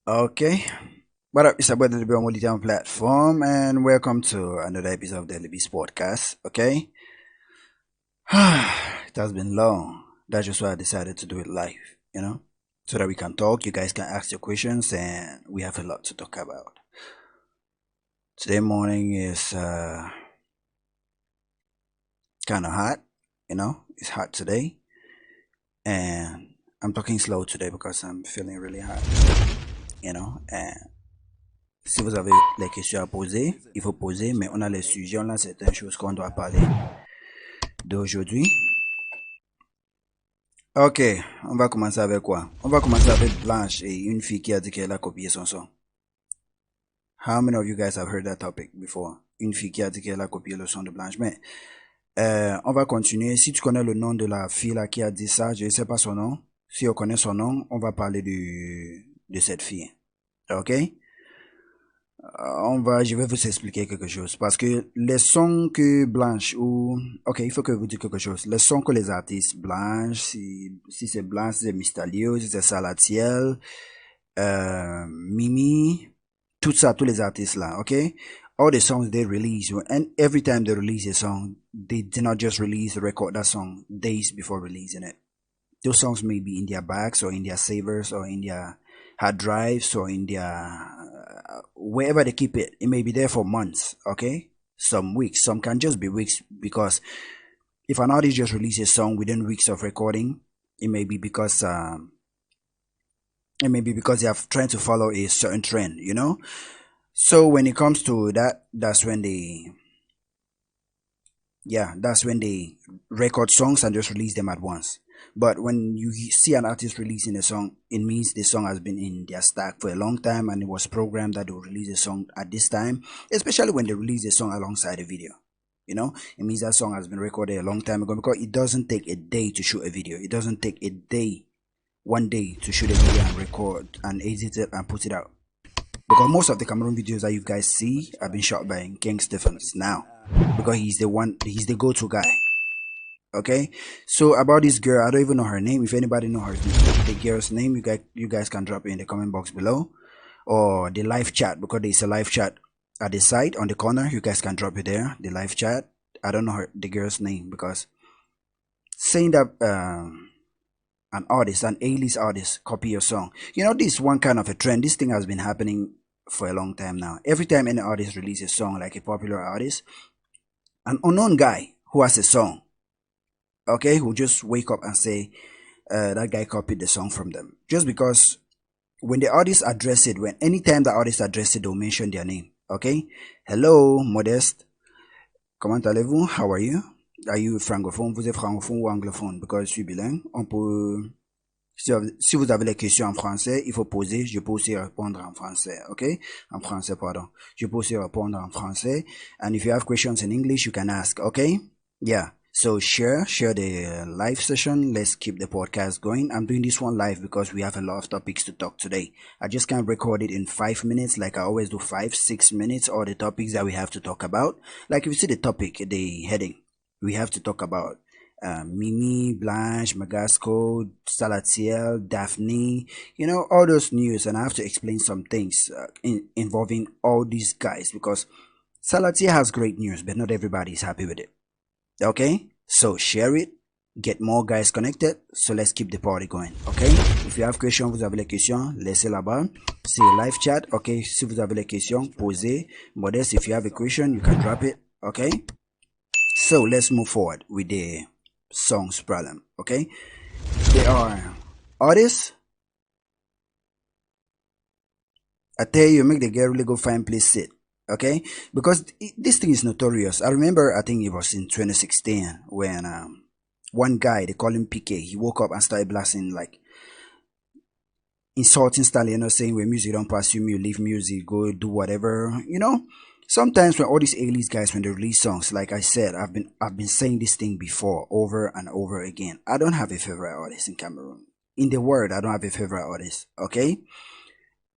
Okay. What up? It's about the Liby on platform, and welcome to another episode of the Liby's podcast. Okay. It has been long. That's just why I decided to do it live, so that we can talk, you guys can ask your questions, and we have a lot to talk about. Today morning is kind of hot, it's hot today, and I'm talking slow today because I'm feeling really hot, and si vous avez les questions à poser, il faut poser, mais on a les sujets, on a certaines choses qu'on doit parler d'aujourd'hui. Ok, on va commencer avec quoi? On va commencer avec Blanche et une fille qui a dit qu'elle a copié son son. How many of you guys have heard that topic before? Une fille qui a dit qu'elle a copié le son de Blanche. Mais on va continuer. Si tu connais le nom de la fille là qui a dit ça, je ne sais pas son nom. Si on connaît son nom, on va parler de cette fille. Ok? Je vais vous expliquer quelque chose. Parce que les sons que Blanche ok, il faut que vous dites quelque chose. Les sons que les artistes Blanche, si c'est Blanche, si c'est Mistalio, si c'est Salatiel, Mimie, tout ça, tous les artistes là, ok? All the songs they release, and every time they release a song, they did not just record that song days before releasing it. Those songs may be in their bags or in their savers or in their hard drives or in their wherever they keep it. It may be there for months, okay? Some weeks, some can just be weeks, because if an artist just releases a song within weeks of recording, it may be because they are trying to follow a certain trend, So when it comes to that, that's when they record songs and just release them at once. But when you see an artist releasing a song, it means the song has been in their stack for a long time, and it was programmed that they'll release a song at this time, especially when they release a song alongside a video. It means that song has been recorded a long time ago, because it doesn't take a day to shoot a video. It doesn't take one day to shoot a video and record and edit it and put it out. Because most of the Cameroon videos that you guys see have been shot by King Stephens now, because he's the go-to guy. Okay, so about this girl, I don't even know her name. If anybody know the girl's name, you guys can drop it in the comment box below, or the live chat, because there's a live chat at the side on the corner. You guys can drop it there, the live chat. I don't know the girl's name, because saying that an A-list artist copy your song, this is one kind of a trend. This thing has been happening for a long time now. Every time any artist releases a song, like a popular artist, an unknown guy who has a song, okay, who just wake up and say that guy copied the song from them, just because when the artist address it, anytime the artist address it, they'll mention their name. Okay, hello Modeste, comment allez-vous, how are you, are you francophone, vous êtes francophone ou anglophone? Because je suis bilingue, on peut, si vous avez les questions en français, il faut poser, je peux aussi répondre en français, okay, en français, pardon, je peux aussi répondre en français, and if you have questions in English, you can ask, okay, yeah. So share the live session. Let's keep the podcast going. I'm doing this one live because we have a lot of topics to talk today. I just can't record it in 5 minutes like I always do, 5-6 minutes, or the topics that we have to talk about. Like if you see the topic, the heading, we have to talk about Mimie, Blanche, Magasco, Salatiel, Daphne, all those news, and I have to explain some things involving all these guys, because Salatiel has great news, but not everybody is happy with it. Okay, so share it, get more guys connected, so let's keep the party going. Okay, if you have questions, vous avez les questions, laissez là-bas. C'est live chat. Okay, si vous avez les questions, posez. Modeste, if you have a question, you can drop it. Okay, so let's move forward with the songs problem. Okay, there are artists. I tell you, make the girl really go find place sit. Okay, because this thing is notorious. I remember, I think it was in 2016 when one guy, they call him PK, he woke up and started blasting, like insulting style, saying when music don't pass you leave music, go do whatever. Sometimes when all these A-list guys, when they release songs, like I said, I've been saying this thing before, over and over again. I don't have a favorite artist in Cameroon. In the world, I don't have a favorite artist. Okay,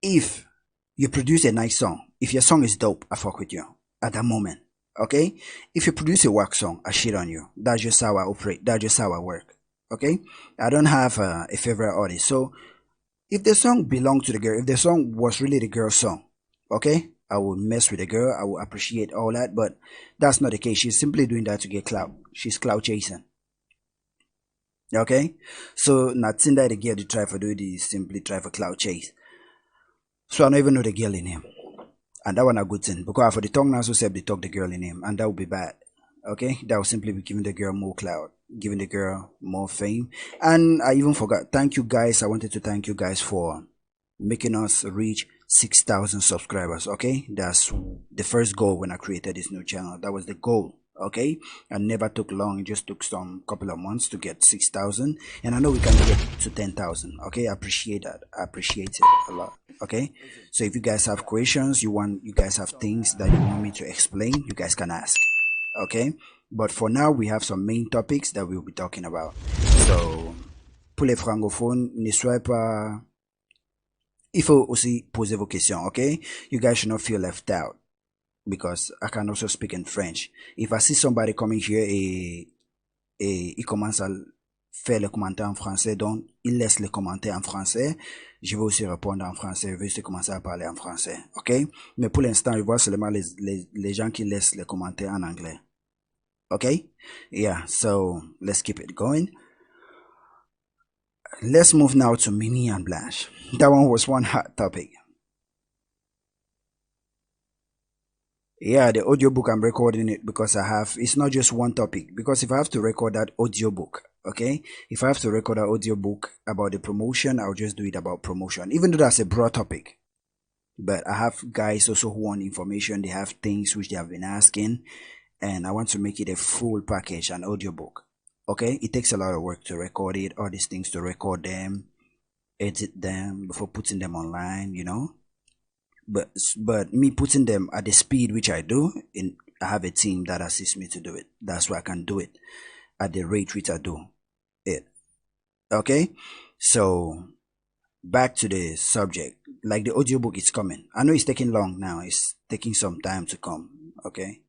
if you produce a nice song, if your song is dope, I fuck with you at that moment. Okay, if you produce a whack song, I shit on you. That's just how I operate. That's just how I work. Okay, I don't have a favorite artist. So if the song belonged to the girl, if the song was really the girl's song, okay, I would mess with the girl, I would appreciate all that, but that's not the case. She's simply doing that to get clout. She's clout chasing. Okay? So nothing that the girl they try for do is simply try for clout chase. So I don't even know the girl in him. And that one a good thing. Because for the tongue now so said they talk the girl in him, and that would be bad. Okay? That would simply be giving the girl more clout, giving the girl more fame. And I even forgot. Thank you guys. I wanted to thank you guys for making us reach 6,000 subscribers. Okay, that's the first goal when I created this new channel. That was the goal. Okay, and never took long. It just took some couple of months to get 6,000, and I know we can get to 10,000. Okay, I appreciate that. I appreciate it a lot. Okay, so if you guys have questions, you guys have things that you want me to explain, you guys can ask. Okay, but for now we have some main topics that we'll be talking about. So pour les francophones, ne soyez pas, il faut aussi poser vos questions, okay? You guys should not feel left out, because I can also speak in French. If I see somebody coming here et il commence à faire les commentaires en français, donc il laisse les commentaires en français, je vais aussi répondre en français, je vais aussi commencer à parler en français, ok? Mais pour l'instant, je vois seulement les gens qui laissent les commentaires en anglais. Okay? Yeah, so let's keep it going. Let's move now to Mimie and Blanche. That one was one hot topic. Yeah, the audiobook, I'm recording it because it's not just one topic. Because if I have to record that audiobook, okay, if I have to record an audiobook about the promotion, I'll just do it about promotion, even though that's a broad topic. But I have guys also who want information, they have things which they have been asking, and I want to make it a full package, an audiobook. Okay, it takes a lot of work to record it, all these things, to record them, edit them before putting them online, you know. But me putting them at the speed which I do, I have a team that assists me to do it. That's why I can do it at the rate which I do it. Okay, so back to the subject. Like the audiobook is coming. I know it's taking long now. It's taking some time to come. Okay.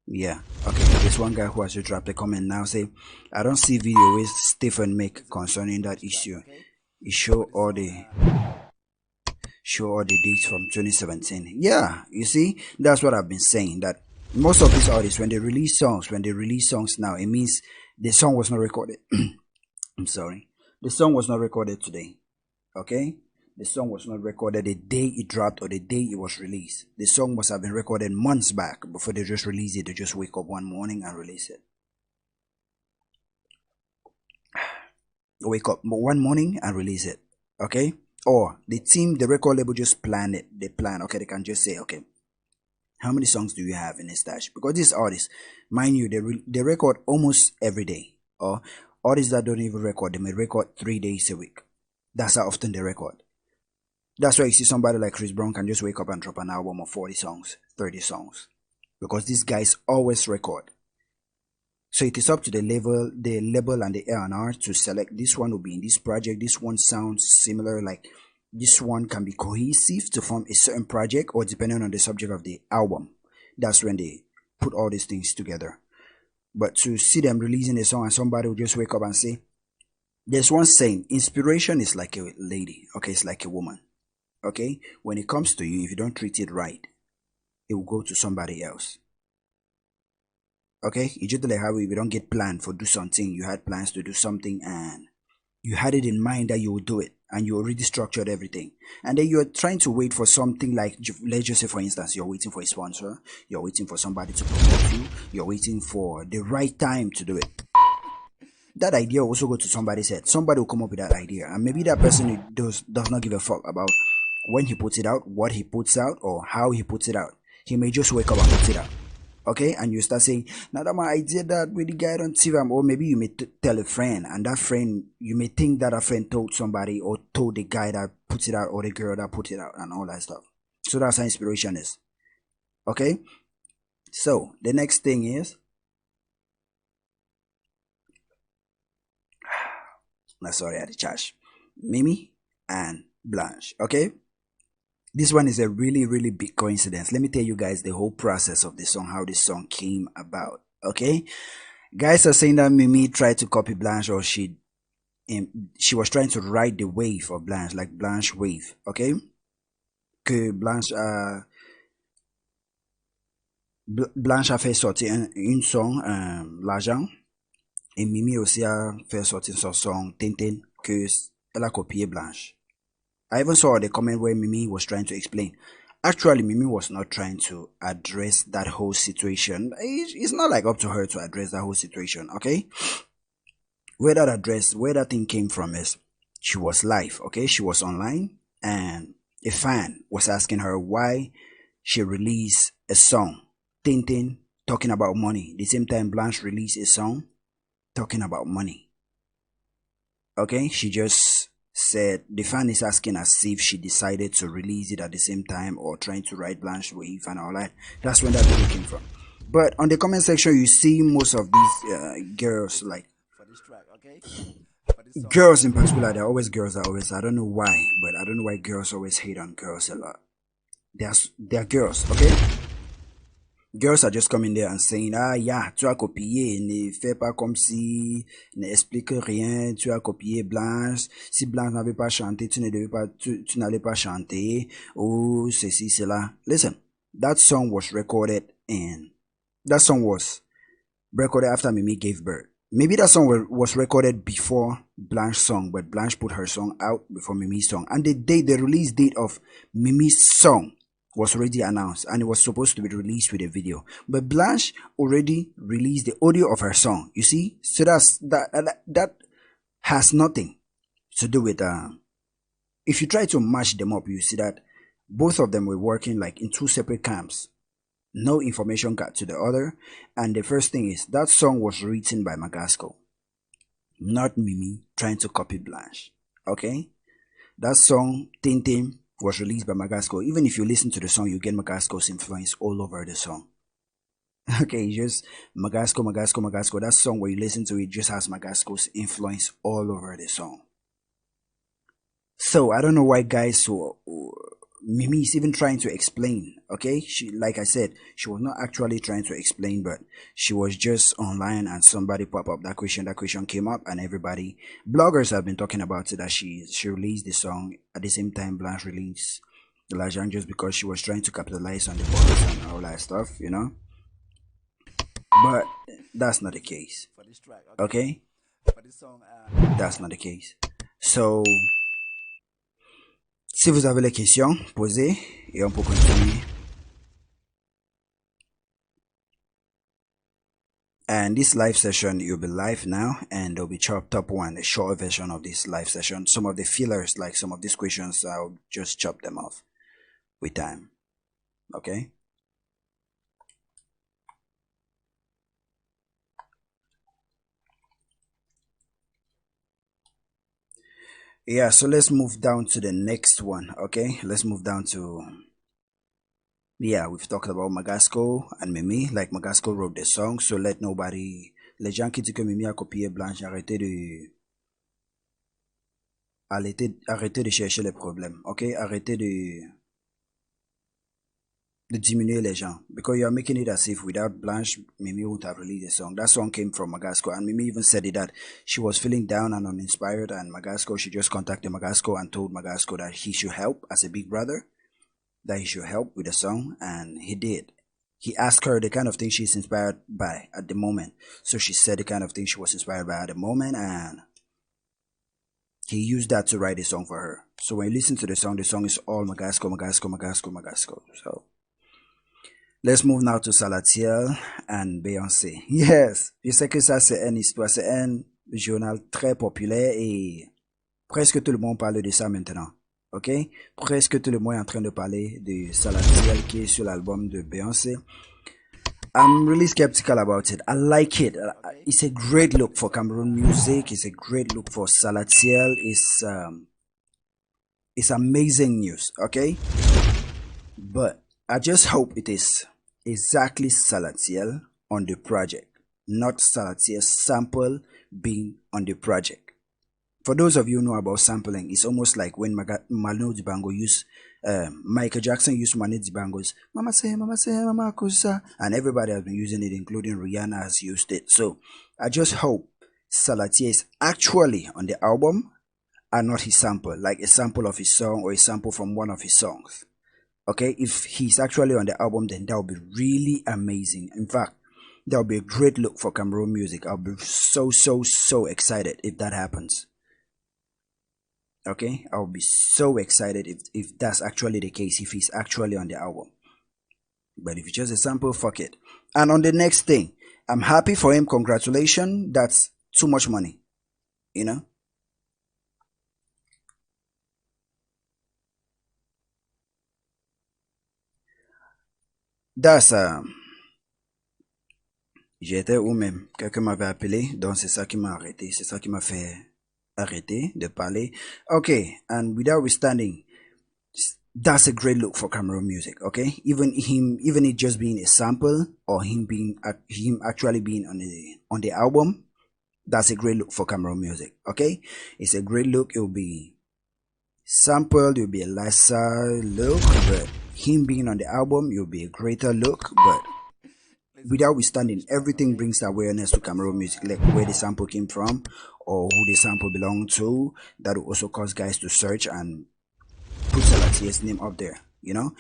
Yeah, okay. There's one guy who has to drop a comment now, say, I don't see video with Stephen make concerning that issue. It show all the dates from 2017. Yeah, you see, that's what I've been saying, that most of these artists, when they release songs now, it means the song was not recorded. I'm sorry, the song was not recorded today. Okay, the song was not recorded the day it dropped or the day it was released. The song must have been recorded months back before they just release it. They just wake up one morning and release it. Wake up one morning and release it. Okay, or the team, the record label, just plan it. They plan. Okay, they can just say, okay, how many songs do you have in a stash? Because these artists, mind you, they record almost every day. Or artists that don't even record, they may record 3 days a week. That's how often they record. That's why you see somebody like Chris Brown can just wake up and drop an album of 40 songs, 30 songs. Because these guys always record. So it is up to the label and the A&R to select, this one will be in this project, this one sounds similar, like this one can be cohesive to form a certain project, or depending on the subject of the album. That's when they put all these things together. But to see them releasing a song and somebody will just wake up and say, there's one saying, inspiration is like a lady, okay, it's like a woman. Okay, when it comes to you, if you don't treat it right, it will go to somebody else. Okay, it's just like how we don't get planned for do something. You had plans to do something and you had it in mind that you would do it, and you already structured everything, and then you're trying to wait for something, like let's just say for instance you're waiting for a sponsor, you're waiting for somebody to promote you, you're waiting for the right time to do it. That idea will also go to somebody's head. Somebody will come up with that idea, and maybe that person does not give a fuck about when he puts it out, what he puts out, or how he puts it out. He may just wake up and put it out. Okay, and you start saying, now that my idea that with the guy on TV, or maybe you may tell a friend, and that friend, you may think that a friend told somebody or told the guy that puts it out or the girl that put it out and all that stuff. So that's how inspiration is. Okay, so the next thing is, sorry, I had to charge. Mimie and Blanche. Okay, this one is a really big coincidence. Let me tell you guys the whole process of this song, how this song came about. Okay, Guys are saying that Mimi tried to copy Blanche, or she was trying to ride the wave of Blanche, like Blanche wave, okay? Que Blanche Blanche a fait sortir une son, l'argent, et Mimi aussi a fait sortir son son Tintin, que elle a copié Blanche. I even saw the comment where Mimi was trying to explain. Actually, Mimi was not trying to address that whole situation. It's not like up to her to address that whole situation, okay? Where that thing came from is she was live, okay? She was online, and a fan was asking her why she released a song, Tintin, talking about money. The same time Blanche released a song talking about money. Okay, she just said the fan is asking as if she decided to release it at the same time or trying to write Blanche wave and all that. That's where that video came from. But on the comment section, you see most of these girls, like for this track, okay? Girls in particular, they're always girls. I don't know why, but I don't know why girls always hate on girls a lot. They're girls, okay? Girls are just coming there and saying, ah, yeah, tu as copié, ne fais pas comme si, ne explique rien, tu as copié Blanche. Si Blanche n'avait pas chanté, tu n'allais pas chanter, ou ceci, cela. Listen, that song was recorded after Mimi gave birth. Maybe that song was recorded before Blanche's song, but Blanche put her song out before Mimi's song. And the release date of Mimi's song was already announced, and it was supposed to be released with a video. But Blanche already released the audio of her song, you see? So that has nothing to do with, if you try to match them up, you see that both of them were working like in two separate camps. No information got to the other. And the first thing is, that song was written by Magasco, not Mimi trying to copy Blanche, okay? That song, Tintin, was released by Magasco. Even if you listen to the song, you get Magasco's influence all over the song. Okay, just Magasco. That song, where you listen to it, just has Magasco's influence all over the song. So I don't know why guys Mimi is even trying to explain, okay? She, like I said, she was not actually trying to explain, but she was just online and somebody pop up that question came up, and everybody, bloggers have been talking about it, that she released the song at the same time Blanche released L'Argent, just because she was trying to capitalize on the buzz and all that stuff, you know? But that's not the case, okay? That's not the case. So si vous avez les questions, posez et on peut continuer. And this live session, you'll be live now, and there'll be top one, a short version of this live session. Some of the fillers, like some of these questions, I'll just chop them off with time. Okay? Yeah, so let's move down to the next one, okay? Let's move down to, yeah, we've talked about Magasco and Mimie. Like, Magasco wrote the song, so let nobody, les gens qui disent que Mimie a copié Blanche, arrêtez de chercher les problèmes, okay? Arrêtez de diminuer les gens, because you are making it as if without Blanche, Mimie wouldn't have released a song. That song came from Magasco, and Mimie even said it, that she was feeling down and uninspired, and Magasco, she just contacted Magasco and told Magasco that he should help as a big brother, that he should help with the song, and he did. He asked her the kind of thing she's inspired by at the moment, so she said the kind of thing she was inspired by at the moment, and he used that to write a song for her. So when you listen to the song is all Magasco. So let's move now to Salatiel and Beyoncé. Yes, je sais que ça c'est une histoire, c'est un journal très populaire et presque tout le monde parle de ça maintenant. Ok? Presque tout le monde est en train de parler de Salatiel qui est sur l'album de Beyoncé. I'm really skeptical about it. I like it. It's a great look for Cameroon music. It's a great look for Salatiel. It's amazing news, okay? But I just hope it is exactly Salatiel on the project, not Salatiel's sample being on the project. For those of you who know about sampling, it's almost like when Manu Dibango used, Michael Jackson used Manu Dibango's Mama say, Mama say, Mama kusa, and everybody has been using it, including Rihanna has used it. So I just hope Salatiel is actually on the album and not his sample, like a sample of his song or a sample from one of his songs. Okay, if he's actually on the album, then that would be really amazing. In fact, that would be a great look for Cameroon music. I'll be so excited if that happens. Okay, I'll be so excited if that's actually the case, if he's actually on the album. But if it's just a sample, fuck it. And on the next thing, I'm happy for him. Congratulations. That's too much money, you know. That's J'étais où même? Quelqu'un m'avait appelé, donc c'est ça qui m'a arrêté. C'est ça qui m'a fait arrêter de parler. Okay, and without withstanding, that's a great look for Cameroon music. Okay, even it just being a sample or him actually being on the album, that's a great look for Cameroon music. Okay, it's a great look. It'll be sampled, it'll be a lesser look, but him being on the album, it'll be a greater look. But without withstanding, everything brings awareness to Cameroon music, like where the sample came from or who the sample belonged to. That will also cause guys to search and put Salatiel's name up there, you know.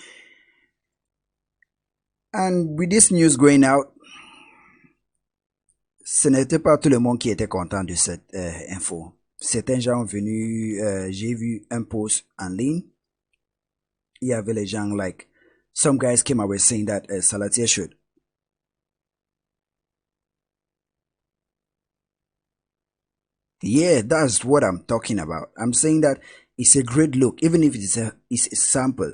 And with this news going out, ce n'était pas tout le monde qui était content de cette info. Certains gens ont venu, j'ai vu un post en ligne. Il y avait les gens like, some guys came away saying that Salatiel should. Yeah, that's what I'm talking about. I'm saying that it's a great look, even if it's a sample.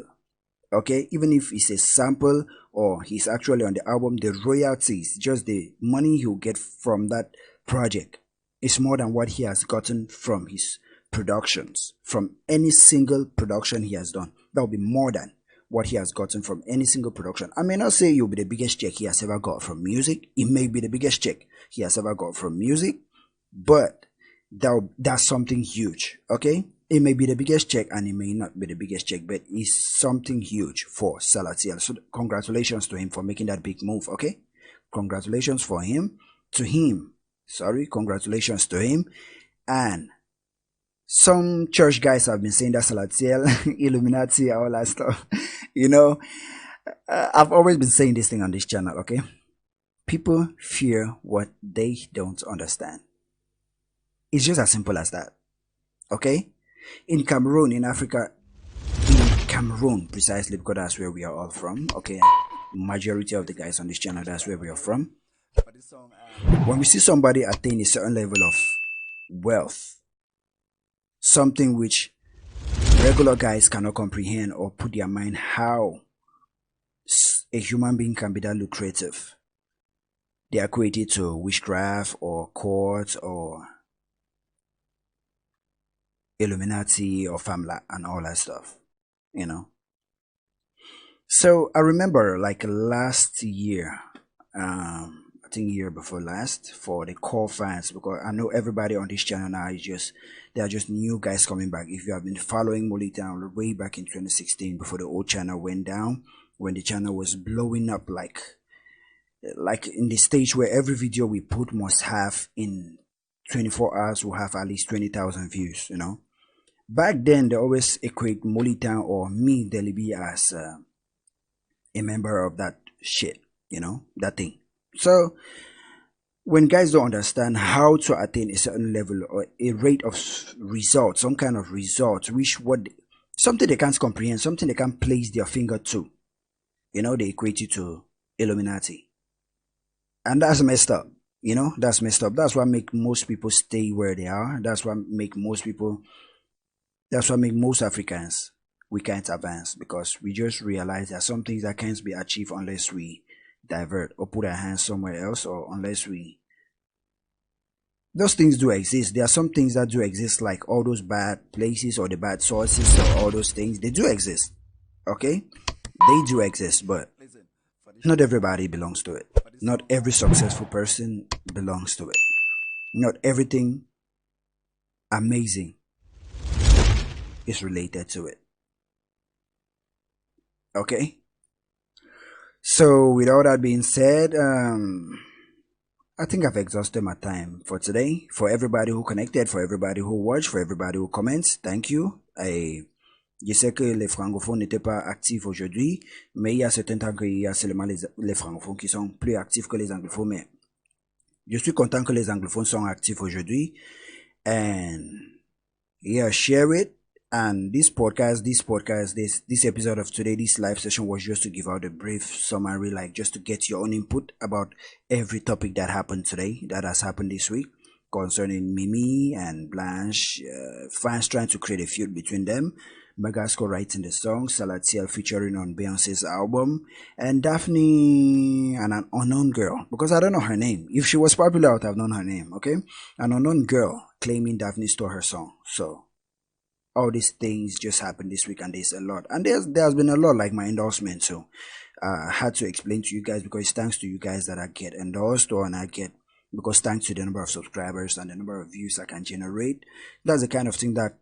Okay, even if it's a sample or he's actually on the album, the royalties, just the money he'll get from that project, is more than what he has gotten from his productions, from any single production he has done. That will be more than what he has gotten from any single production. I may not say you'll be the biggest check he has ever got from music. It may be the biggest check he has ever got from music, but that's something huge. Okay, it may be the biggest check and it may not be the biggest check, but it's something huge for Salatiel. So congratulations to him for making that big move. Okay, congratulations for him to him. Sorry, congratulations to him. And some church guys have been saying that Salatiel, Illuminati, all that stuff. You know, I've always been saying this thing on this channel. Okay, people fear what they don't understand. It's just as simple as that. Okay? In Cameroon, in Africa, in Cameroon precisely, because that's where we are all from. Okay? Majority of the guys on this channel, that's where we are from. When we see somebody attain a certain level of wealth, something which regular guys cannot comprehend or put their mind how a human being can be that lucrative, they are equated to witchcraft or courts or Illuminati or family and all that stuff, you know. So I remember like last year, I think year before last, for the core fans, because I know everybody on this channel now is just, they are just new guys coming back. If you have been following Molitown way back in 2016, before the old channel went down, when the channel was blowing up like in the stage where every video we put must have in 24 hours will have at least 20,000 views, you know. Back then, they always equate Molitown or me, Liby, as a member of that shit, you know, that thing. So, when guys don't understand how to attain a certain level or a rate of result, some kind of result, something they can't comprehend, something they can't place their finger to, you know, they equate you to Illuminati. And that's messed up, you know, that's messed up. That's what make most people stay where they are. That's what make most Africans, we can't advance, because we just realize there are some things that can't be achieved unless we divert or put our hands somewhere else, or unless those things do exist. There are some things that do exist, like all those bad places or the bad sources or all those things, they do exist. Okay, they do exist, but not everybody belongs to it. Not every successful person belongs to it. Not everything amazing is related to it. Okay, so with all that being said, I think I've exhausted my time for today. For everybody who connected, for everybody who watched, for everybody who comments, thank you. Je sais que les francophones n'étaient pas actifs aujourd'hui, mais il y a certains temps qu'il y a seulement les francophones qui sont plus actifs que les anglophones. Mais je suis content que les anglophones sont actifs aujourd'hui. And yeah, share it. And this episode of today, this live session was just to give out a brief summary, like just to get your own input about every topic that happened today, that has happened this week, concerning Mimie and Blanche, fans trying to create a feud between them, Magasco writing the song, Salatiel featuring on Beyonce's album, and Daphne and an unknown girl, because I don't know her name. If she was popular, I would have known her name, okay? An unknown girl claiming Daphne stole her song. So all these things just happened this week, and there's a lot, and there's been a lot, like my endorsement. So I had to explain to you guys, because it's thanks to you guys that I get endorsed, or and I get, because thanks to the number of subscribers and the number of views I can generate. That's the kind of thing that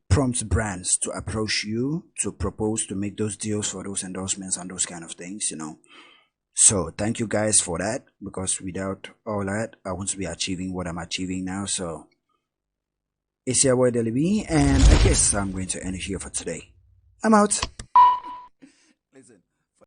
prompts brands to approach you, to propose, to make those deals for those endorsements and those kind of things, So thank you guys for that, because without all that, I wouldn't be achieving what I'm achieving now. So it's your boy Liby, and I guess I'm going to end it here for today. I'm out.